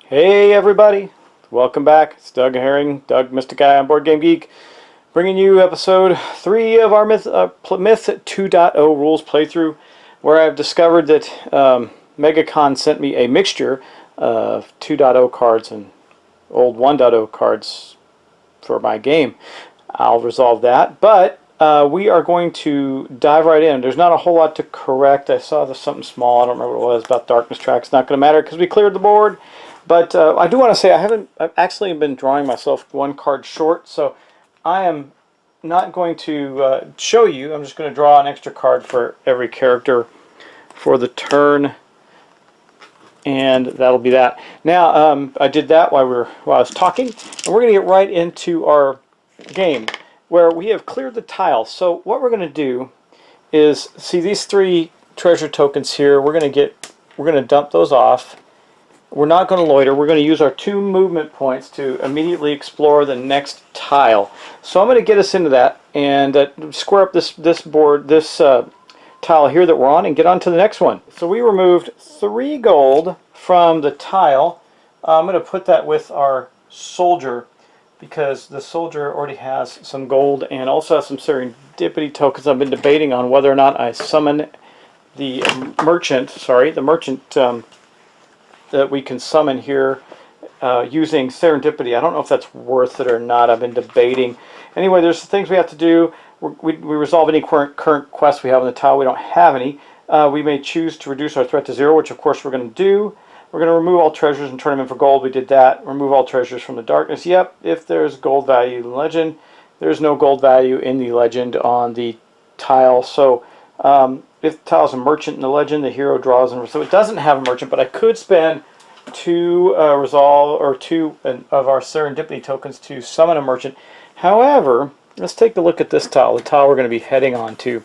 Hey everybody, welcome back. It's Doug Herring, Doug Mystic Guy on Board Game Geek, bringing you episode 3 of our Myth 2.0 rules playthrough, where I've discovered that MegaCon sent me a mixture of 2.0 cards and old 1.0 cards for my game. I'll resolve that, but we are going to dive right in. There's not a whole lot to correct. I saw something small, I don't remember what it was, about darkness tracks. Not going to matter because we cleared the board. But I do want to say I've actually been drawing myself one card short, so I am not going to show you. I'm just going to draw an extra card for every character for the turn, and that'll be that. Now I did that while I was talking, and we're going to get right into our game where we have cleared the tile. So what we're going to do is see these 3 treasure tokens here. We're going to dump those off. We're not going to loiter. We're going to use our 2 movement points to immediately explore the next tile. So I'm going to get us into that and square up this tile here that we're on and get on to the next one. So we removed 3 gold from the tile. I'm going to put that with our soldier because the soldier already has some gold and also has some serendipity tokens. I've been debating on whether or not I summon the merchant, that we can summon here using serendipity. I don't know if that's worth it or not. I've been debating. Anyway, there's things we have to do. We resolve any current quests we have on the tile. We don't have any. We may choose to reduce our threat to 0, which of course we're going to do. We're going to remove all treasures and turn them in for gold. We did that. Remove all treasures from the darkness. Yep, if there's gold value in the legend. There's no gold value in the legend on the tile. So if the tile's a merchant in the legend, the hero draws, and so it doesn't have a merchant, but I could spend 2 resolve or 2 of our serendipity tokens to summon a merchant. However, let's take a look at this tile, the tile we're going to be heading on to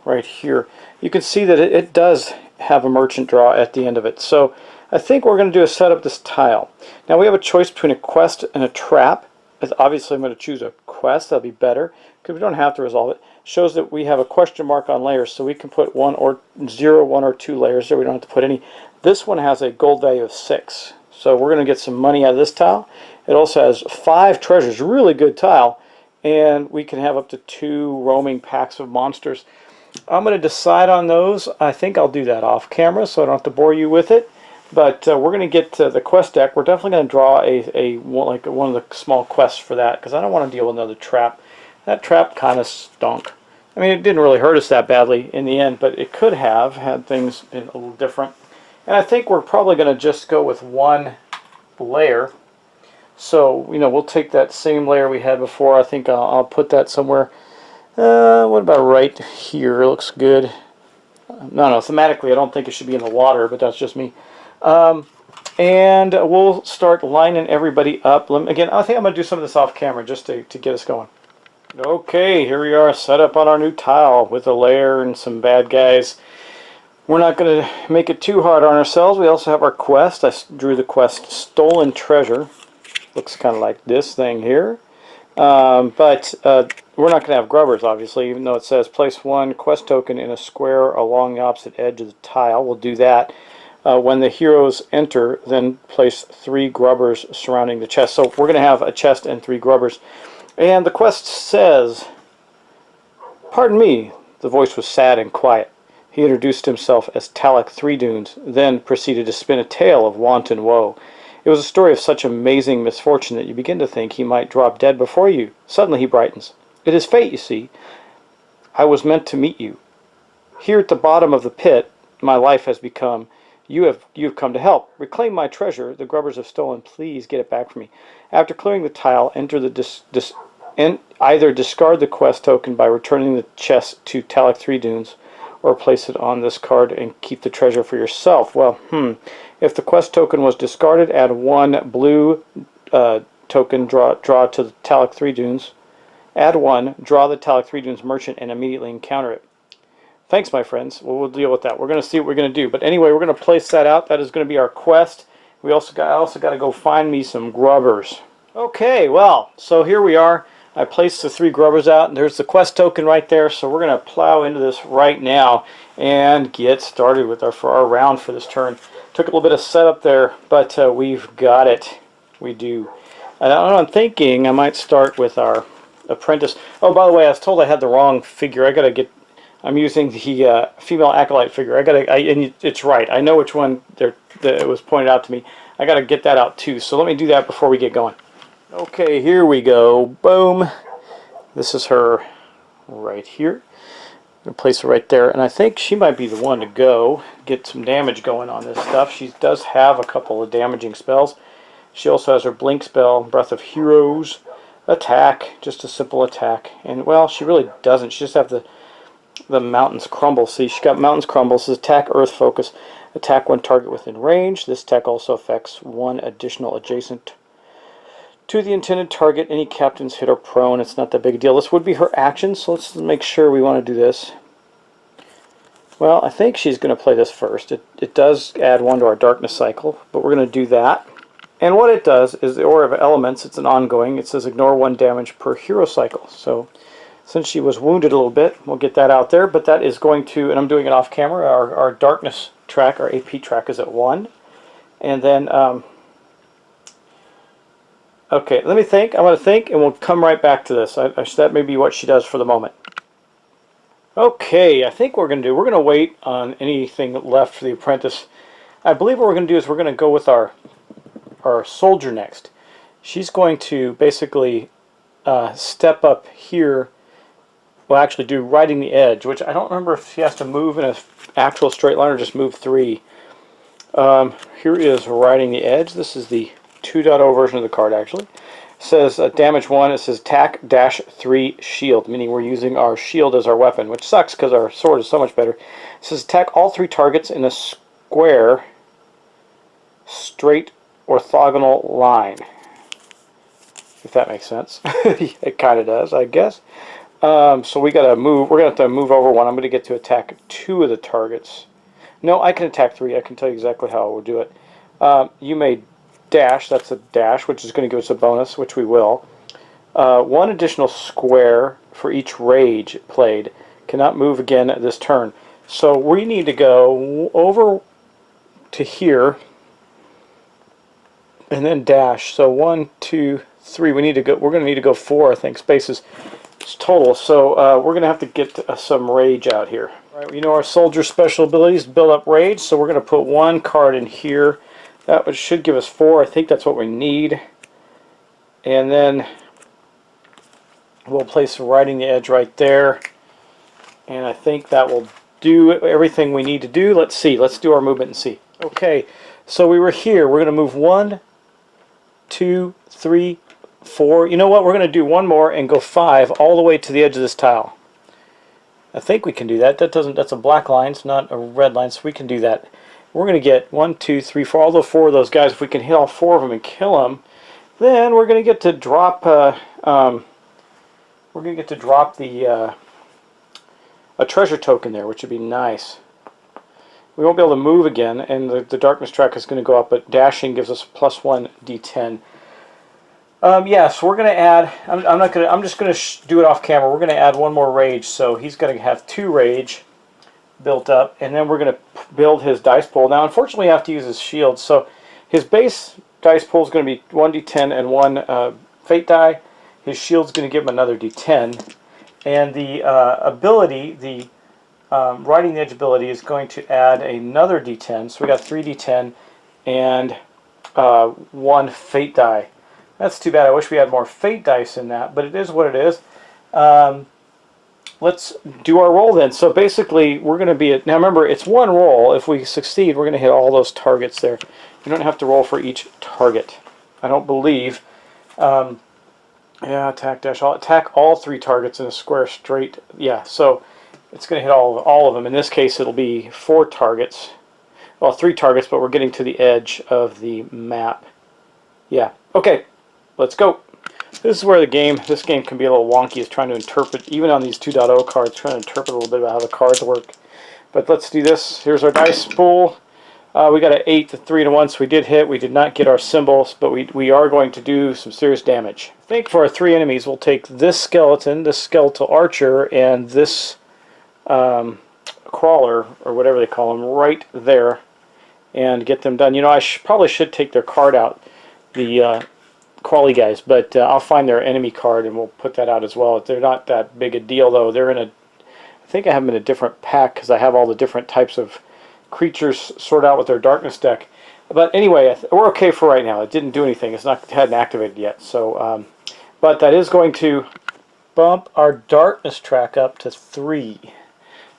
right here. You can see that it does have a merchant draw at the end of it. So I think what we're going to do is set up this tile. Now we have a choice between a quest and a trap. Obviously I'm going to choose a quest. That'll be better because we don't have to resolve it. Shows that we have a question mark on layers, so we can put 1 or 0, 1 or 2 layers there. We don't have to put any. This one has a gold value of 6, so we're going to get some money out of this tile. It also has 5 treasures, really good tile, and we can have up to 2 roaming packs of monsters. I'm going to decide on those. I think I'll do that off camera, so I don't have to bore you with it. But we're going to get to the quest deck. We're definitely going to draw one of the small quests for that because I don't want to deal with another trap. That trap kind of stunk. I mean, it didn't really hurt us that badly in the end, but it could have had things been a little different. And I think we're probably going to just go with 1 layer. So, we'll take that same layer we had before. I think I'll put that somewhere. What about right here? It looks good. No, thematically I don't think it should be in the water, but that's just me. And we'll start lining everybody up. Again, I think I'm going to do some of this off camera just to get us going. Okay, here we are set up on our new tile with a layer and some bad guys. We're not going to make it too hard on ourselves. We also have our quest. I drew the quest Stolen Treasure. Looks kind of like this thing here. But we're not going to have grubbers, obviously, even though it says place 1 quest token in a square along the opposite edge of the tile. We'll do that. When the heroes enter, then place 3 grubbers surrounding the chest. So we're going to have a chest and 3 grubbers. And the quest says, "Pardon me." The voice was sad and quiet. He introduced himself as Talak Three Dunes, then proceeded to spin a tale of wanton woe. It was a story of such amazing misfortune that you begin to think he might drop dead before you. Suddenly he brightens. "It is fate, you see. I was meant to meet you. Here at the bottom of the pit, my life has become. You have come to help. Reclaim my treasure. The grubbers have stolen. Please get it back from me. After clearing the tile, enter the either discard the quest token by returning the chest to Talak Three Dunes, or place it on this card and keep the treasure for yourself. Well, if the quest token was discarded, add 1 blue token, draw to the Talic 3 Dunes. Add 1, draw the Talic 3 Dunes merchant, and immediately encounter it. Thanks, my friends. Well, we'll deal with that. We're going to see what we're going to do. But anyway, we're going to place that out. That is going to be our quest. I also got to go find me some grubbers. Okay, well, so here we are. I placed the 3 grubbers out, and there's the quest token right there. So we're going to plow into this right now and get started with for our round for this turn. Took a little bit of setup there, but we've got it. We do. And I'm thinking I might start with our Apprentice. Oh, by the way, I was told I had the wrong figure. I'm using the female acolyte figure. And it's right. I know which one it was pointed out to me. I got to get that out too. So let me do that before we get going. Okay, here we go. Boom. This is her right here. I'm going to place her right there. And I think she might be the one to go. Get some damage going on this stuff. She does have a couple of damaging spells. She also has her Blink spell, Breath of Heroes, attack, just a simple attack. And, well, she really doesn't. She just has the Mountains Crumble. See, she got Mountains Crumble. This is attack, Earth Focus. Attack 1 target within range. This attack also affects 1 additional adjacent to the intended target. Any captain's hit or prone. It's not that big a deal. This would be her action, so let's make sure we want to do this. Well, I think she's going to play this first. It does add 1 to our darkness cycle, but we're going to do that. And what it does is the Aura of Elements, it's an ongoing. It says ignore 1 damage per hero cycle. So since she was wounded a little bit, we'll get that out there. But that is going to, and I'm doing it off camera, our darkness track, our AP track is at 1. And then, okay, let me think. I'm going to think, and we'll come right back to this. That may be what she does for the moment. Okay, I think what we're going to do, we're going to wait on anything left for the Apprentice. I believe what we're going to do is we're going to go with our soldier next. She's going to basically step up here. Well, actually do riding the edge, which I don't remember if she has to move in an actual straight line or just move 3. Here is riding the edge. This is the 2.0 version of the card, actually. It says damage 1. It says attack -3 shield, meaning we're using our shield as our weapon, which sucks because our sword is so much better. It says attack all 3 targets in a square, straight orthogonal line, if that makes sense. It kind of does, I guess. So we gotta move. We're gonna have to move over 1. I'm gonna get to attack 2 of the targets. No, I can attack 3. I can tell you exactly how I will do it. You may dash. That's a dash, which is going to give us a bonus, which we will. 1 additional square for each rage played. Cannot move again this turn. So we need to go over to here and then dash. So 1, 2, 3. We need to go. We're going to need to go 4, I think, spaces total. So we're going to have to get some rage out here. All right. You know our soldier special abilities build up rage. So we're going to put 1 card in here. That should give us 4. I think that's what we need. And then we'll place riding the edge right there. And I think that will do everything we need to do. Let's see. Let's do our movement and see. Okay. So we were here. We're going to move 1, 2, 3, 4. You know what? We're going to do 1 more and go 5 all the way to the edge of this tile. I think we can do that. That's a black line. It's not a red line, so we can do that. We're going to get 1, 2, 3, 4, all the 4 of those guys. If we can hit all 4 of them and kill them, then we're going to get to drop. We're going to get to drop a treasure token there, which would be nice. We won't be able to move again, and the darkness track is going to go up, but dashing gives us +1 d10. Yeah, so we're going to add. I'm just going to do it off camera. We're going to add 1 more rage, so he's going to have 2 rage built up, and then we're going to build his dice pool. Now, unfortunately, I have to use his shield, so his base dice pool is going to be 1 d10 and 1 fate die. His shield's going to give him another d10, and the ability, the riding the edge ability, is going to add another d10. So we got 3 d10 and 1 fate die. That's too bad. I wish we had more fate dice in that, but it is what it is. Let's do our roll then. So basically, we're going to be at, now remember, it's 1 roll. If we succeed, we're going to hit all those targets there. You don't have to roll for each target, I don't believe. Yeah, attack dash. I'll attack all 3 targets in a square straight. Yeah, so it's going to hit all of them. In this case, it'll be 4 targets. Well, 3 targets, but we're getting to the edge of the map. Yeah. Okay. Let's go. This is where this game can be a little wonky, is trying to interpret, even on these 2.0 cards, trying to interpret a little bit about how the cards work. But let's do this. Here's our dice pool. We got an 8 to 3 to 1, so we did hit. We did not get our symbols, but we are going to do some serious damage. I think for our 3 enemies, we'll take this skeleton, this skeletal archer, and this crawler, or whatever they call them, right there, and get them done. You know, I probably should take their card out, the crawly guys, but I'll find their enemy card and we'll put that out as well. They're not that big a deal, though. They're in a, I think I have them in a different pack because I have all the different types of creatures sorted out with their darkness deck. But anyway, we're okay for right now. It didn't do anything. It's not hadn't activated yet. So, but that is going to bump our darkness track up to 3.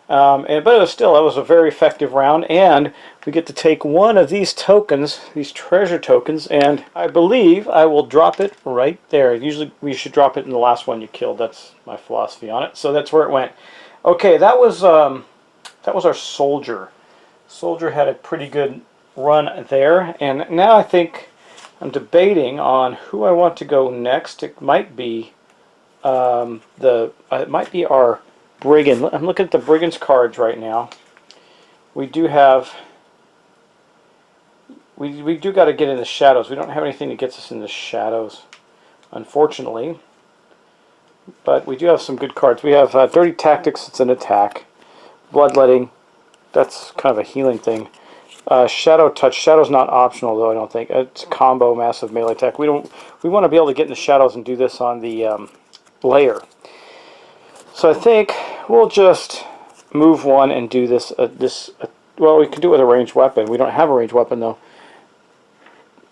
But it was that was a very effective round, and we get to take one of these tokens, these treasure tokens, and I believe I will drop it right there. Usually we should drop it in the last one you killed. That's my philosophy on it. So that's where it went. Okay, that was our soldier. Soldier had a pretty good run there, and now I think I'm debating on who I want to go next. It might be it might be our Brigand. I'm looking at the Brigand's cards right now. We do have, we do got to get in the shadows. We don't have anything that gets us in the shadows, unfortunately. But we do have some good cards. We have Dirty Tactics. It's an attack. Bloodletting. That's kind of a healing thing. Shadow Touch. Shadow's not optional, though, I don't think. It's a combo, massive melee attack. We want to be able to get in the shadows and do this on the layer. So I think we'll just move one and do this. Well, we can do it with a ranged weapon. We don't have a ranged weapon, though.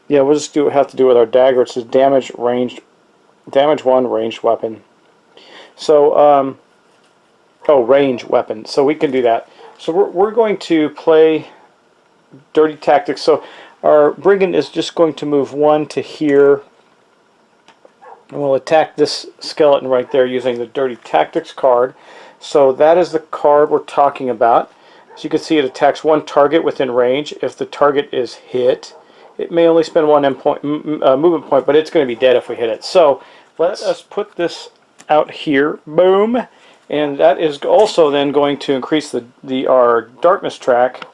Yeah, we'll just have to do it with our dagger. It says damage 1, ranged weapon. So, range weapon. So we can do that. So we're going to play Dirty Tactics. So our Brigand is just going to move 1 to here. And we'll attack this skeleton right there using the Dirty Tactics card. So that is the card we're talking about. As you can see, it attacks 1 target within range. If the target is hit, it may only spend 1 movement point, but it's going to be dead if we hit it. So let us put this out here. Boom. And that is also then going to increase our darkness track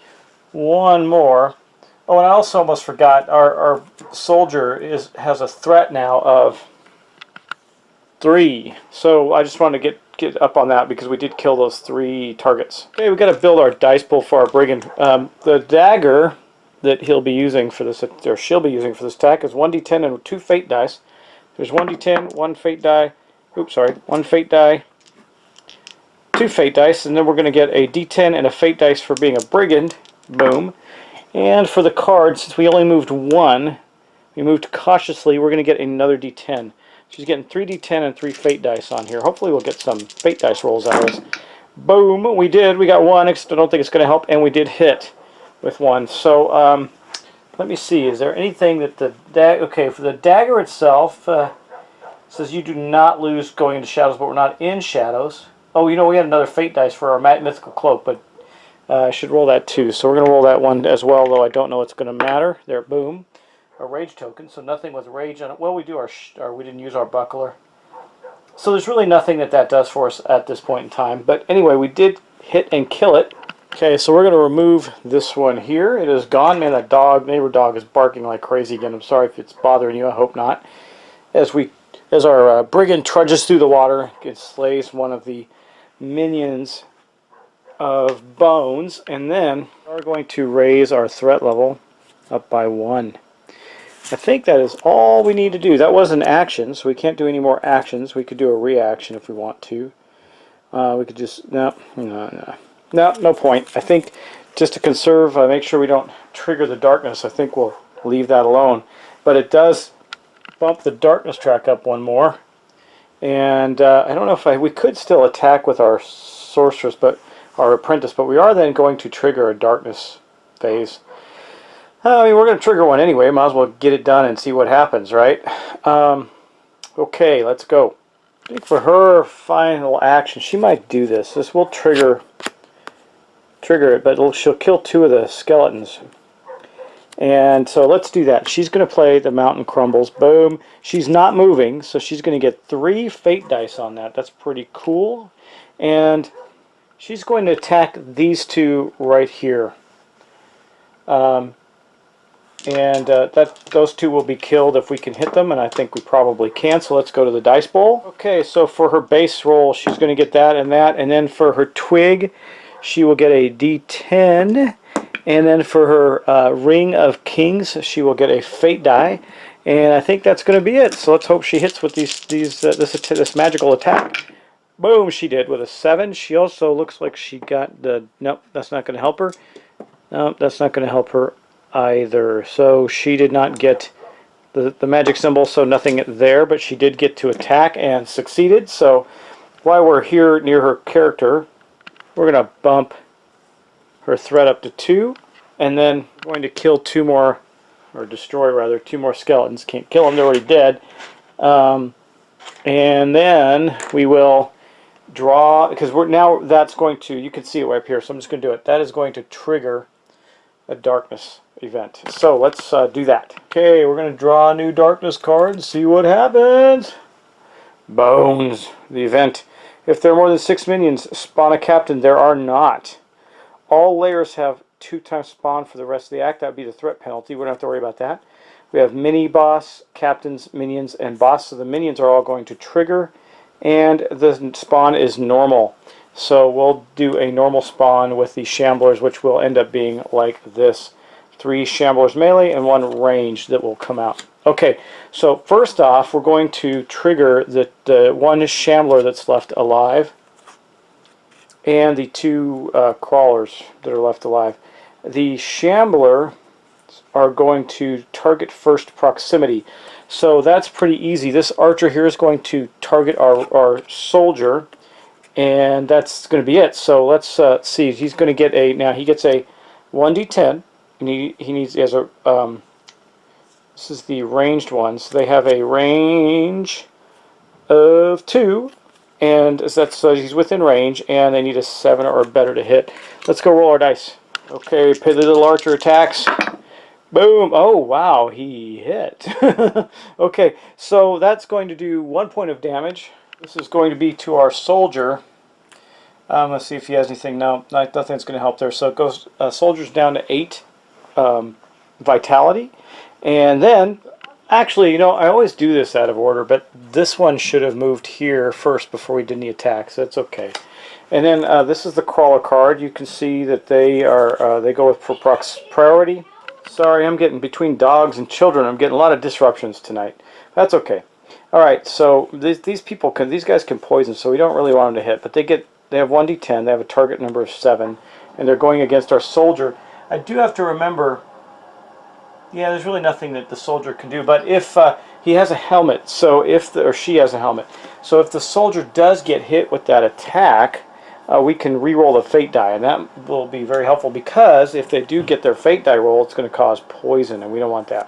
1 more. Oh, and I also almost forgot, our soldier has a threat now of 3. So I just wanted to get up on that because we did kill those 3 targets. Okay, we got to build our dice pool for our Brigand. The dagger that he'll be using for this, or she'll be using for this attack, is 1d10 and 2 fate dice. There's 1d10, 1 fate die. Oops, sorry, 1 fate die, 2 fate dice, and then we're going to get a d10 and a fate dice for being a Brigand. Boom. And for the cards, since we only moved 1, we moved cautiously, we're going to get another d10. She's getting 3d10 and 3 fate dice on here. Hopefully we'll get some fate dice rolls out of this. Boom, we did. We got 1. I don't think it's going to help, and we did hit with 1. So let me see. Is there anything that the okay, for the dagger itself, says you do not lose going into shadows, but we're not in shadows. Oh, you know, we had another fate dice for our mythical cloak, but I should roll that too. So we're going to roll that one as well, though I don't know it's going to matter. There, boom. A rage token, so nothing with rage on it. Well, we do we didn't use our buckler. So there's really nothing that does for us at this point in time. But anyway, we did hit and kill it. Okay, so we're going to remove this one here. It is gone. Man, that neighbor dog is barking like crazy again. I'm sorry if it's bothering you. I hope not. As our Brigand trudges through the water, it slays one of the minions of bones, and then we're going to raise our threat level up by 1. I think that is all we need to do. That was an action, so we can't do any more actions. We could do a reaction if we want to. We could just, no point. I think just to conserve, make sure we don't trigger the darkness, I think we'll leave that alone. But it does bump the darkness track up 1 more. And I don't know if we could still attack with our sorceress, but our apprentice, but we are then going to trigger a darkness phase. I mean, we're going to trigger one anyway. Might as well get it done and see what happens, right? Okay, let's go. I think for her final action, she might do this. This will trigger it, but she'll kill 2 of the skeletons. And so let's do that. She's going to play the mountain crumbles. Boom. She's not moving, so she's going to get 3 fate dice on that. That's pretty cool. And she's going to attack these 2 right here. Those 2 will be killed if we can hit them, and I think we probably can. So let's go to the dice bowl. Okay, so for her base roll, she's going to get that, and then for her twig, she will get a D10, and then for her ring of kings, she will get a fate die, and I think that's going to be it. So let's hope she hits with this magical attack. Boom, she did with a 7. She also looks like she got the... Nope, that's not going to help her. Nope, that's not going to help her either. So she did not get the magic symbol, so nothing there, but she did get to attack and succeeded. So while we're here near her character, we're going to bump her threat up to 2, and then we're going to kill 2 more, or destroy rather, 2 more skeletons. Can't kill them, they're already dead. And then we will draw, because that's going to, you can see it right up here, so I'm just going to do it. That is going to trigger a darkness event. So let's do that. Okay, we're going to draw a new darkness card and see what happens. Bones. The event. If there are more than 6 minions, spawn a captain. There are not. All layers have 2 times spawn for the rest of the act. That would be the threat penalty. We don't have to worry about that. We have mini boss, captains, minions, and boss. So the minions are all going to trigger, and the spawn is normal. So we'll do a normal spawn with the shamblers, which will end up being like this. 3 shamblers melee and 1 range that will come out. Okay, so first off, we're going to trigger the 1 shambler that's left alive and the 2 crawlers that are left alive. The shambler are going to target first proximity. So that's pretty easy. This archer here is going to target our soldier, and that's going to be it. So let's see. He's going to get now he gets a 1d10. And he has a, this is the ranged one, so they have a range of 2, and so he's within range, and they need a 7 or better to hit. Let's go roll our dice. Okay, the little archer attacks. Boom! Oh, wow, he hit. Okay, so that's going to do 1 point of damage. This is going to be to our soldier. Let's see if he has anything. No, nothing's going to help there. So it goes, soldier's down to 8. Vitality, and then actually, you know, I always do this out of order, but this one should have moved here first before we did any attacks. So that's okay. And then this is the crawler card. You can see that they go with priority. Sorry, I'm getting between dogs and children. I'm getting a lot of disruptions tonight. That's okay. All right, so these guys can poison, so we don't really want them to hit, but they have 1d10. They have a target number of 7, and they're going against our soldier. I do have to remember, yeah, there's really nothing that the soldier can do, but if he has a helmet, so or she has a helmet, so if the soldier does get hit with that attack, we can re-roll the fate die, and that will be very helpful, because if they do get their fate die roll, it's going to cause poison, and we don't want that.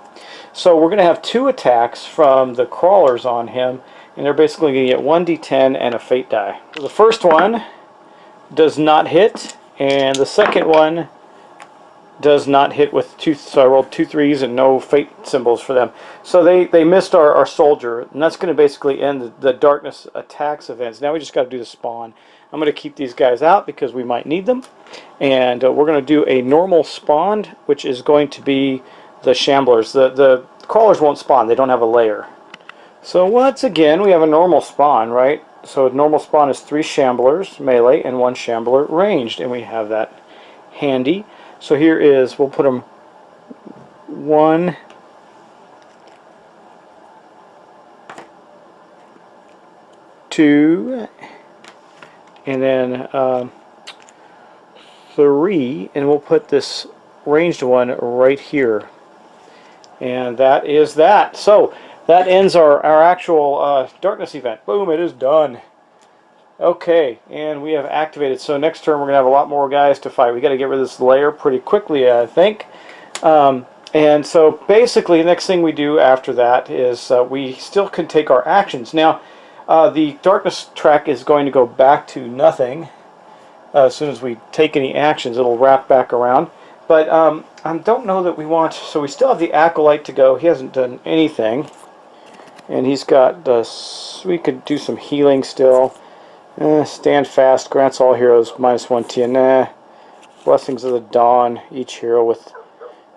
So we're going to have 2 attacks from the crawlers on him, and they're basically going to get 1d10 and a fate die. So the first one does not hit, and the second one does not hit with 2, so I rolled 2 3s and no fate symbols for them. So they missed our soldier, and that's going to basically end the darkness attacks events. Now we just got to do the spawn. I'm going to keep these guys out because we might need them, and we're going to do a normal spawn, which is going to be the shamblers. The crawlers won't spawn, they don't have a layer. So once again, we have a normal spawn, right? So a normal spawn is 3 shamblers melee and 1 shambler ranged, and we have that handy. So here is, we'll put them 1, 2, and then 3, and we'll put this ranged one right here. And that is that. So that ends our actual darkness event. Boom, it is done. Okay, and we have activated. So next turn we're going to have a lot more guys to fight. We got to get rid of this layer pretty quickly, I think. And so basically the next thing we do after that is we still can take our actions. Now, The darkness track is going to go back to nothing. As soon as we take any actions, it'll wrap back around. But I don't know that we want... So we still have the Acolyte to go. He hasn't done anything. And he's got... we could do some healing still. Stand fast. Grants all heroes -1 TN. Blessings of the Dawn. Each hero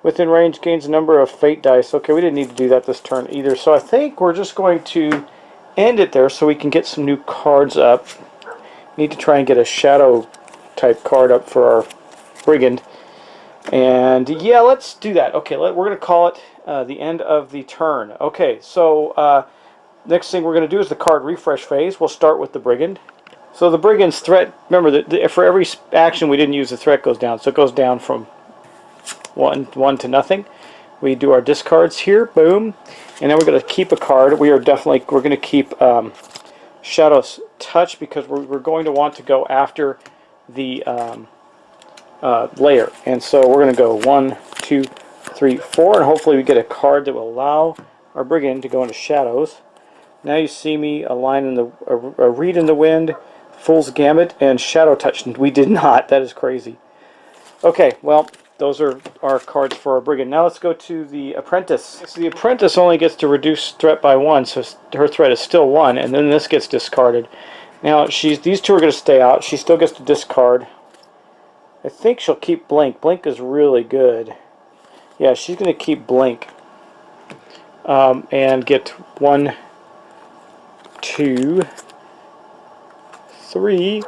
within range gains a number of fate dice. Okay, we didn't need to do that this turn either. So I think we're just going to end it there so we can get some new cards up. Need to try and get a shadow type card up for our Brigand. And yeah, let's do that. Okay, we're going to call it the end of the turn. Okay, so next thing we're going to do is the card refresh phase. We'll start with the Brigand. So the Brigand's threat, remember that for every action we didn't use, the threat goes down. So it goes down from one to nothing. We do our discards here, boom, and then we're going to keep a card. We're going to keep Shadow's Touch because we're going to want to go after the layer, and so we're going to go 1, 2, 3, 4, and hopefully we get a card that will allow our Brigand to go into Shadows. Now you see me a line in a Reed in the Wind, Fool's Gambit, and Shadow Touch. We did not. That is crazy. Okay, well, those are our cards for our Brigand. Now let's go to the Apprentice. So the Apprentice only gets to reduce threat by 1, so her threat is still 1, and then this gets discarded. Now these two are going to stay out. She still gets to discard. I think she'll keep Blink. Blink is really good. Yeah, she's going to keep Blink. And get 1, 2, 3,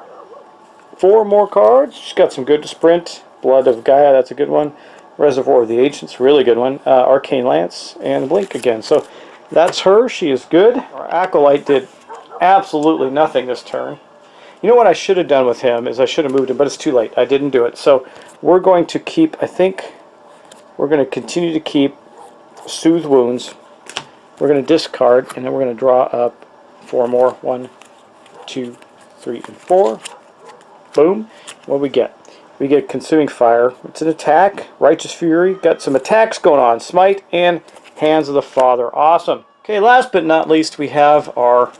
4 more cards. She's got some good sprint. Blood of Gaia, that's a good one. Reservoir of the Ancients, really good one. Arcane Lance, and Blink again. So that's her. She is good. Our Acolyte did absolutely nothing this turn. You know what I should have done with him is I should have moved him, but it's too late. I didn't do it. So we're going to keep, I think, we're going to continue to keep Soothe Wounds. We're going to discard, and then we're going to draw up 4 more. 1, 2, 3, and 4. Boom. What do we get? We get Consuming Fire. It's an attack. Righteous Fury. Got some attacks going on. Smite and Hands of the Father. Awesome. Okay, last but not least, we have our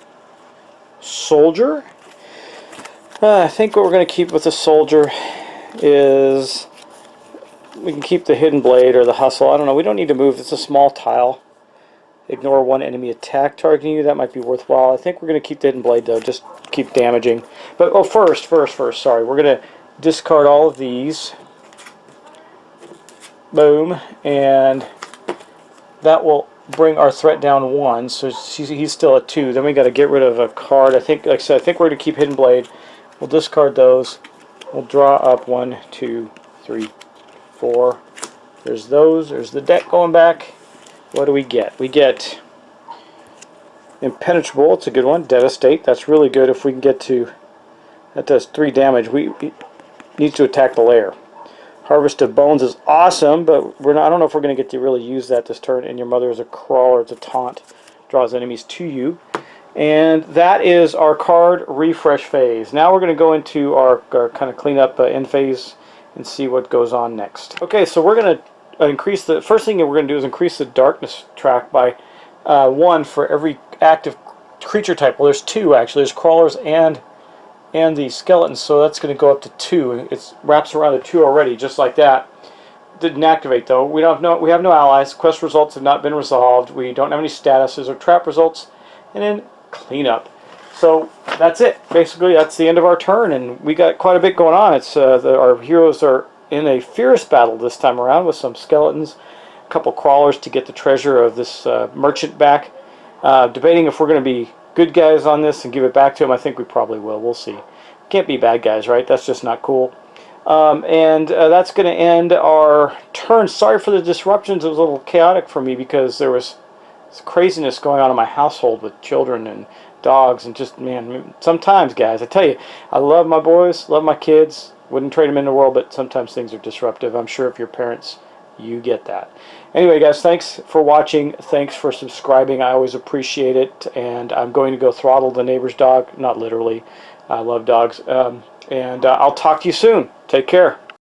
Soldier. I think what we're going to keep with the Soldier is we can keep the Hidden Blade or the Hustle. I don't know. We don't need to move. It's a small tile. Ignore 1 enemy attack targeting you. That might be worthwhile. I think we're going to keep the Hidden Blade, though. Just keep damaging. But, oh, first, sorry. We're going to discard all of these. Boom. And that will bring our threat down 1. So he's still at 2. Then we got to get rid of a card. I think, like I said, I think we're going to keep Hidden Blade. We'll discard those. We'll draw up 1, 2, 3, 4. There's those. There's the deck going back. What do we get? We get Impenetrable. It's a good one. Devastate. That's really good if we can get to... That does 3 damage. We needs to attack the lair. Harvest of Bones is awesome, but we're not, I don't know if we're going to get to really use that this turn. And your mother is a crawler. It's a taunt. Draws enemies to you. And that is our card refresh phase. Now we're going to go into our kind of cleanup end phase and see what goes on next. Okay, so we're going to increase the... First thing that we're going to do is increase the darkness track by 1 for every active creature type. Well, there's 2 actually. There's crawlers and the skeletons, so that's going to go up to 2. It wraps around to 2 already, just like that. Didn't activate though. We have no allies. Quest results have not been resolved. We don't have any statuses or trap results. And then cleanup. So that's it. Basically, that's the end of our turn, and we got quite a bit going on. It's our heroes are in a fierce battle this time around with some skeletons, a couple crawlers to get the treasure of this merchant back. Debating if we're going to be good guys on this and give it back to him. I think we probably will. We'll see. Can't be bad guys, right? That's just not cool. And that's going to end our turn. Sorry for the disruptions. It was a little chaotic for me because there was craziness going on in my household with children and dogs and just, man, sometimes, guys, I tell you, I love my boys, love my kids, wouldn't trade them in the world, but sometimes things are disruptive. I'm sure if you're parents, you get that. Anyway, guys, thanks for watching. Thanks for subscribing. I always appreciate it. And I'm going to go throttle the neighbor's dog. Not literally. I love dogs. And I'll talk to you soon. Take care.